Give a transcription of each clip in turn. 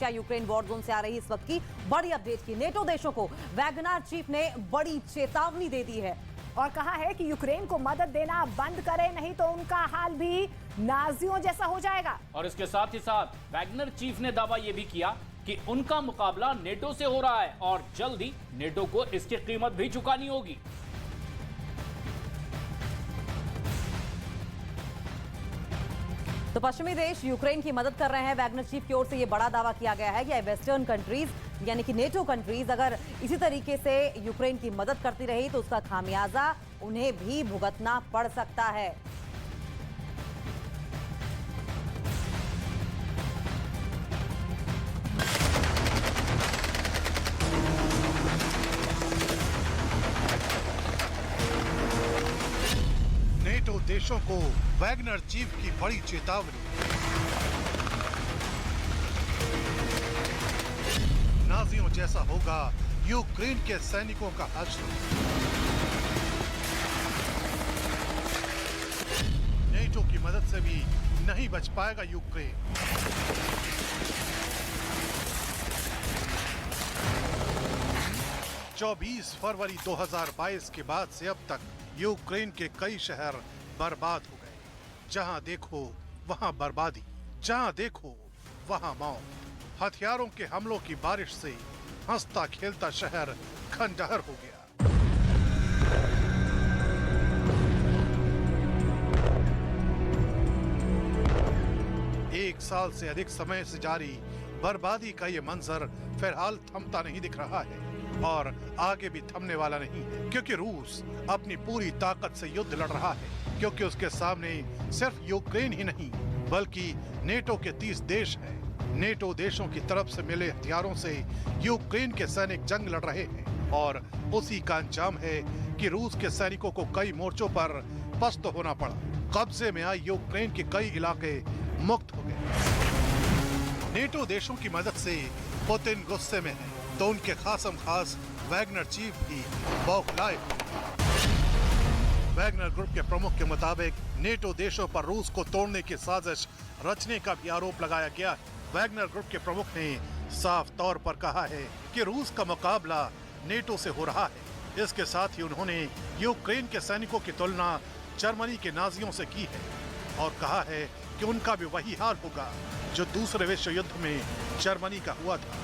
क्या Ukraine war zone से आ रही इस वक्त की बड़ी अपडेट की नेटो देशों को वैगनर चीफ ने बड़ी चेतावनी दे दी है और कहा है कि यूक्रेन को मदद देना बंद करे, नहीं तो उनका हाल भी नाजियों जैसा हो जाएगा। और इसके साथ ही साथ वैगनर चीफ ने दावा यह भी किया कि उनका मुकाबला नेटो से हो रहा है और जल्द ही नेटो को इसकी कीमत भी चुकानी होगी। तो पश्चिमी देश यूक्रेन की मदद कर रहे हैं। वैगनर चीफ की ओर से यह बड़ा दावा किया गया है कि वेस्टर्न कंट्रीज यानी कि नेटो कंट्रीज अगर इसी तरीके से यूक्रेन की मदद करती रही तो उसका खामियाजा उन्हें भी भुगतना पड़ सकता है। नेटो देशों को वैगनर चीफ की बड़ी चेतावनी। नाजियों जैसा होगा यूक्रेन के सैनिकों का हश्र। नेटो की मदद से भी नहीं बच पाएगा यूक्रेन। चौबीस फरवरी 2022 के बाद से अब तक यूक्रेन के कई शहर बर्बाद हो गए। जहां देखो वहां बर्बादी, जहां देखो वहां मौत। हथियारों के हमलों की बारिश से हंसता खेलता शहर खंडहर हो गया। एक साल से अधिक समय से जारी बर्बादी का ये मंजर फिलहाल थमता नहीं दिख रहा है और आगे भी थमने वाला नहीं है, क्योंकि रूस अपनी पूरी ताकत से युद्ध लड़ रहा है। क्योंकि उसके सामने सिर्फ यूक्रेन ही नहीं बल्कि नेटो के 30 देश हैं। नेटो देशों की तरफ से मिले हथियारों से यूक्रेन के सैनिक जंग लड़ रहे हैं और उसी का अंजाम है कि रूस के सैनिकों को कई मोर्चों पर पस्त होना पड़ा। कब्जे में आई यूक्रेन के कई इलाके मुक्त हो गए। नेटो देशों की मदद से पुतिन गुस्से में है तो उनके खासम खास वैगनर चीफ भी बौखलाए। वैगनर ग्रुप के प्रमुख के मुताबिक नेटो देशों पर रूस को तोड़ने की साजिश रचने का भी आरोप लगाया गया है। वैगनर ग्रुप के प्रमुख ने साफ तौर पर कहा है कि रूस का मुकाबला नेटो से हो रहा है। इसके साथ ही उन्होंने यूक्रेन के सैनिकों की तुलना जर्मनी के नाजियों से की है और कहा है कि उनका भी वही हाल होगा जो दूसरे विश्व युद्ध में जर्मनी का हुआ था।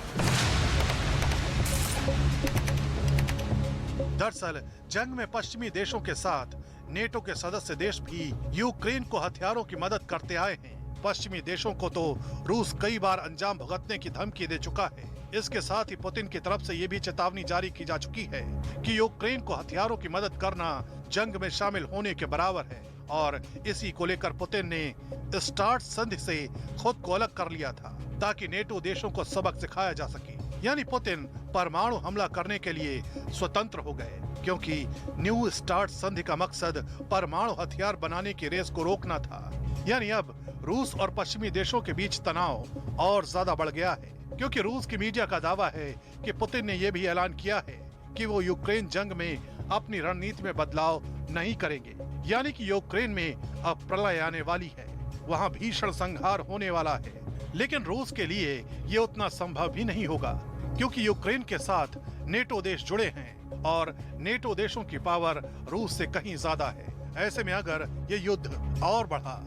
दरअसल जंग में पश्चिमी देशों के साथ नेटो के सदस्य देश भी यूक्रेन को हथियारों की मदद करते आए हैं। पश्चिमी देशों को तो रूस कई बार अंजाम भुगतने की धमकी दे चुका है। इसके साथ ही पुतिन की तरफ से ये भी चेतावनी जारी की जा चुकी है कि यूक्रेन को हथियारों की मदद करना जंग में शामिल होने के बराबर है और इसी को लेकर पुतिन ने स्टार्ट संधि से खुद को अलग कर लिया था ताकि नेटो देशों को सबक सिखाया जा सके। यानी पुतिन परमाणु हमला करने के लिए स्वतंत्र हो गए, क्योंकि न्यू स्टार्ट संधि का मकसद परमाणु हथियार बनाने की रेस को रोकना था। यानी अब रूस और पश्चिमी देशों के बीच तनाव और ज्यादा बढ़ गया है, क्योंकि रूस की मीडिया का दावा है कि पुतिन ने यह भी ऐलान किया है कि वो यूक्रेन जंग में अपनी रणनीति में बदलाव नहीं करेंगे। यानी कि यूक्रेन में अब प्रलय आने वाली है, वहाँ भीषण संहार होने वाला है। लेकिन रूस के लिए ये उतना संभव भी नहीं होगा, क्योंकि यूक्रेन के साथ नेटो देश जुड़े हैं और नेटो देशों की पावर रूस से कहीं ज्यादा है। ऐसे में अगर ये युद्ध और बढ़ा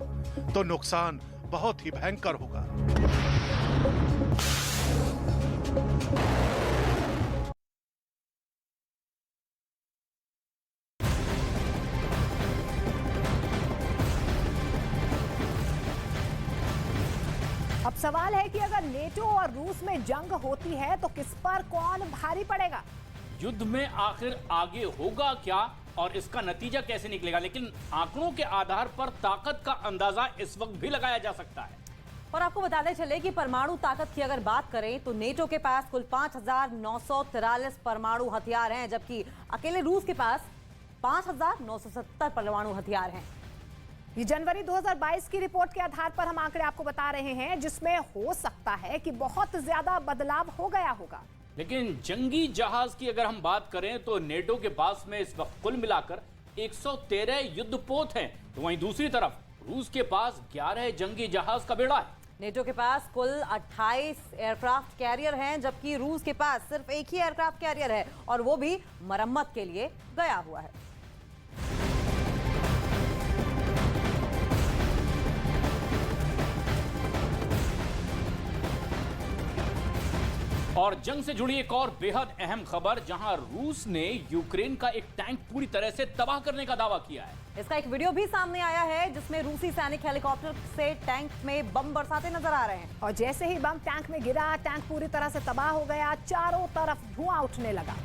तो नुकसान बहुत ही भयंकर होगा। अब सवाल है कि अगर नेटो और रूस में जंग होती है तो किस पर कौन भारी पड़ेगा? युद्ध में आखिर आगे होगा क्या और इसका नतीजा कैसे निकलेगा, लेकिन आंकड़ों के आधार पर ताकत का अंदाजा इस वक्त भी लगाया जा सकता है। और आपको बताते चले कि परमाणु ताकत की अगर बात करें तो नेटो के पास कुल 5,943 परमाणु हथियार हैं, जबकि अकेले रूस के पास 5,970 परमाणु हथियार हैं। ये जनवरी 2022 की रिपोर्ट के आधार पर हम आंकड़े आपको बता रहे हैं, जिसमें हो सकता है कि बहुत ज्यादा बदलाव हो गया होगा। लेकिन जंगी जहाज की अगर हम बात करें तो नेटो के पास में इस वक्त कुल मिलाकर 113 युद्धपोत हैं, तो वहीं दूसरी तरफ रूस के पास 11 जंगी जहाज का बेड़ा है। नेटो के पास कुल 28 एयरक्राफ्ट कैरियर हैं, जबकि रूस के पास सिर्फ एक ही एयरक्राफ्ट कैरियर है और वो भी मरम्मत के लिए गया हुआ है। और जंग से जुड़ी एक और बेहद अहम खबर, जहां रूस ने यूक्रेन का एक टैंक पूरी तरह से तबाह करने का दावा किया है। इसका एक वीडियो भी सामने आया है जिसमें रूसी सैनिक हेलीकॉप्टर से टैंक में बम बरसाते नजर आ रहे हैं। और जैसे ही बम टैंक में गिरा, टैंक पूरी तरह से तबाह हो गया, चारों तरफ धुआं उठने लगा।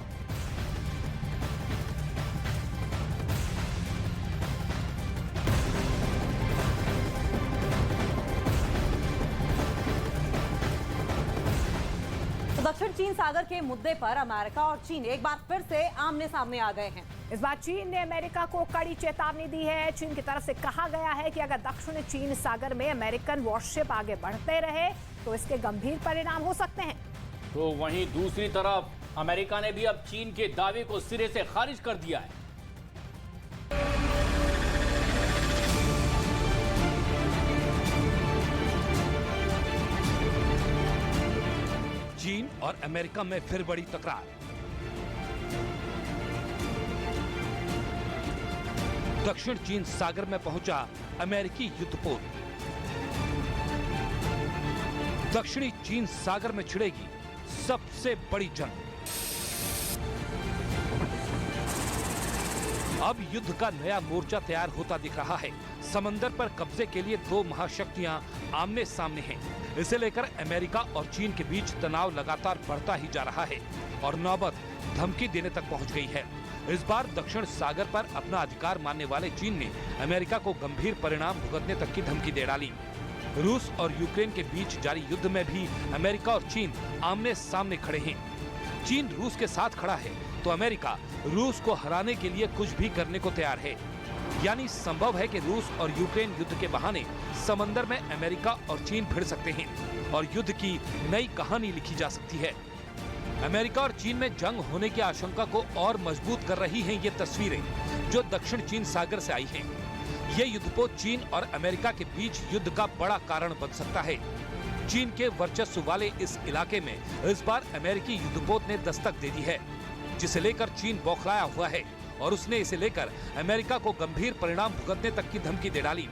दक्षिण चीन सागर के मुद्दे पर अमेरिका और चीन एक बार फिर से आमने सामने आ गए हैं। इस बार चीन ने अमेरिका को कड़ी चेतावनी दी है। चीन की तरफ से कहा गया है कि अगर दक्षिण चीन सागर में अमेरिकन वॉरशिप आगे बढ़ते रहे तो इसके गंभीर परिणाम हो सकते हैं। तो वहीं दूसरी तरफ अमेरिका ने भी अब चीन के दावे को सिरे से खारिज कर दिया है। चीन और अमेरिका में फिर बड़ी तकरार। दक्षिण चीन सागर में पहुंचा अमेरिकी युद्धपोत। दक्षिणी चीन सागर में छिड़ेगी सबसे बड़ी जंग। अब युद्ध का नया मोर्चा तैयार होता दिख रहा है। समंदर पर कब्जे के लिए दो महाशक्तियां आमने सामने हैं। इसे लेकर अमेरिका और चीन के बीच तनाव लगातार बढ़ता ही जा रहा है और नौबत धमकी देने तक पहुंच गई है। इस बार दक्षिण सागर पर अपना अधिकार मानने वाले चीन ने अमेरिका को गंभीर परिणाम भुगतने तक की धमकी दे डाली। रूस और यूक्रेन के बीच जारी युद्ध में भी अमेरिका और चीन आमने सामने खड़े हैं। चीन रूस के साथ खड़ा है तो अमेरिका रूस को हराने के लिए कुछ भी करने को तैयार है। यानी संभव है कि रूस और यूक्रेन युद्ध के बहाने समंदर में अमेरिका और चीन भिड़ सकते हैं और युद्ध की नई कहानी लिखी जा सकती है। अमेरिका और चीन में जंग होने की आशंका को और मजबूत कर रही हैं ये तस्वीरें जो दक्षिण चीन सागर से आई हैं। ये युद्धपोत चीन और अमेरिका के बीच युद्ध का बड़ा कारण बन सकता है। चीन के वर्चस्व वाले इस इलाके में इस बार अमेरिकी युद्धपोत ने दस्तक दे दी है, जिसे लेकर चीन बौखलाया हुआ है और उसने इसे लेकर अमेरिका को गंभीर परिणाम भुगतने तक की धमकी दे डाली।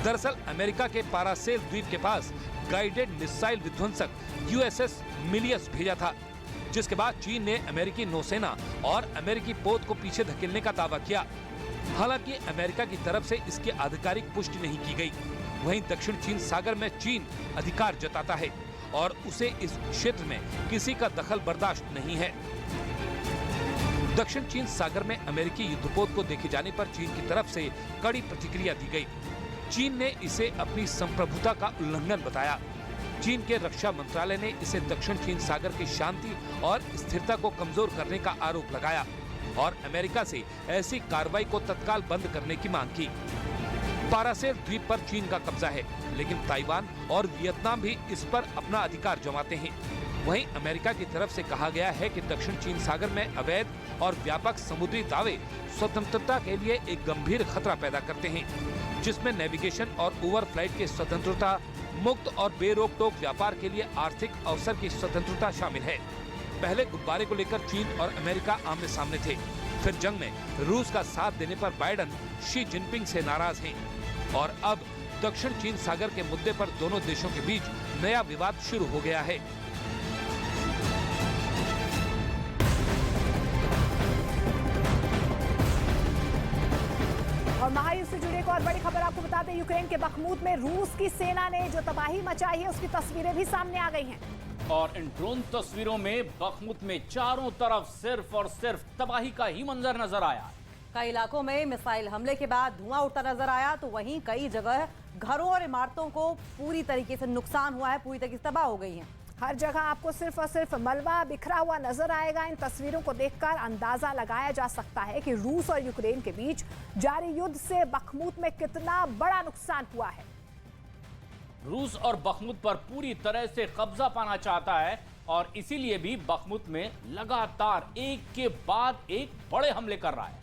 दरअसल अमेरिका के पारासेल द्वीप के पास गाइडेड मिसाइल विध्वंसक यूएसएस मिलियस भेजा था, जिसके बाद चीन ने अमेरिकी नौसेना और अमेरिकी पोत को पीछे धकेलने का दावा किया। हालांकि अमेरिका की तरफ से इसकी आधिकारिक पुष्टि नहीं की गई। वहीं दक्षिण चीन सागर में चीन अधिकार जताता है और उसे इस क्षेत्र में किसी का दखल बर्दाश्त नहीं है। दक्षिण चीन सागर में अमेरिकी युद्धपोत को देखे जाने पर चीन की तरफ से कड़ी प्रतिक्रिया दी गई। चीन ने इसे अपनी संप्रभुता का उल्लंघन बताया। चीन के रक्षा मंत्रालय ने इसे दक्षिण चीन सागर की शांति और स्थिरता को कमजोर करने का आरोप लगाया और अमेरिका से ऐसी कार्रवाई को तत्काल बंद करने की मांग की। पारासेल द्वीप पर चीन का कब्जा है, लेकिन ताइवान और वियतनाम भी इस पर अपना अधिकार जमाते हैं। वहीं अमेरिका की तरफ से कहा गया है कि दक्षिण चीन सागर में अवैध और व्यापक समुद्री दावे स्वतंत्रता के लिए एक गंभीर खतरा पैदा करते हैं, जिसमें नेविगेशन और ओवरफ्लाइट की स्वतंत्रता, मुक्त और बेरोक टोक व्यापार के लिए आर्थिक अवसर की स्वतंत्रता शामिल है। पहले गुब्बारे को लेकर चीन और अमेरिका आमने सामने थे, फिर जंग में रूस का साथ देने पर बाइडेन शी जिनपिंग से नाराज हैं और अब दक्षिण चीन सागर के मुद्दे पर दोनों देशों के बीच नया विवाद शुरू हो गया है। और महायुद्ध से जुड़ी एक और बड़ी खबर आपको बता दें, यूक्रेन के बखमूत में रूस की सेना ने जो तबाही मचाई है उसकी तस्वीरें भी सामने आ गई हैं। और इन ड्रोन तस्वीरों में बखमुत में चारों तरफ सिर्फ और सिर्फ तबाही का ही मंजर नजर आया। कई इलाकों में मिसाइल हमले के बाद धुआं उठता नजर आया, तो वहीं कई जगह घरों और इमारतों को पूरी तरीके से नुकसान हुआ है, पूरी तरीके से तबाह हो गई हैं। हर जगह आपको सिर्फ और सिर्फ मलबा बिखरा हुआ नजर आएगा। इन तस्वीरों को देखकर अंदाजा लगाया जा सकता है कि रूस और यूक्रेन के बीच जारी युद्ध से बखमूत में कितना बड़ा नुकसान हुआ है। रूस और बखमुत पर पूरी तरह से कब्जा पाना चाहता है और इसीलिए भी बखमुत में लगातार एक के बाद एक बड़े हमले कर रहा है।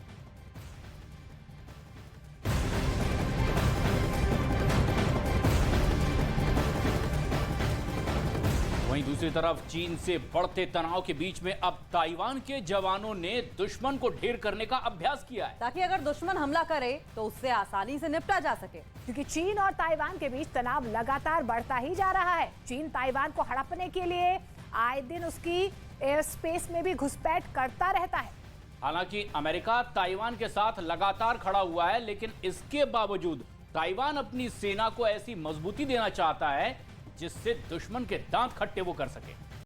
वहीं दूसरी तरफ चीन से बढ़ते तनाव के बीच में अब ताइवान के जवानों ने दुश्मन को ढेर करने का अभ्यास किया है, ताकि अगर दुश्मन हमला करे तो उससे आसानी से निपटा जा सके। क्योंकि चीन और ताइवान के बीच तनाव लगातार बढ़ता ही जा रहा है। चीन ताइवान को हड़पने के लिए आए दिन उसकी एयर स्पेस में भी घुसपैठ करता रहता है। हालांकि अमेरिका ताइवान के साथ लगातार खड़ा हुआ है, लेकिन इसके बावजूद ताइवान अपनी सेना को ऐसी मजबूती देना चाहता है जिससे दुश्मन के दांत खट्टे वो कर सके।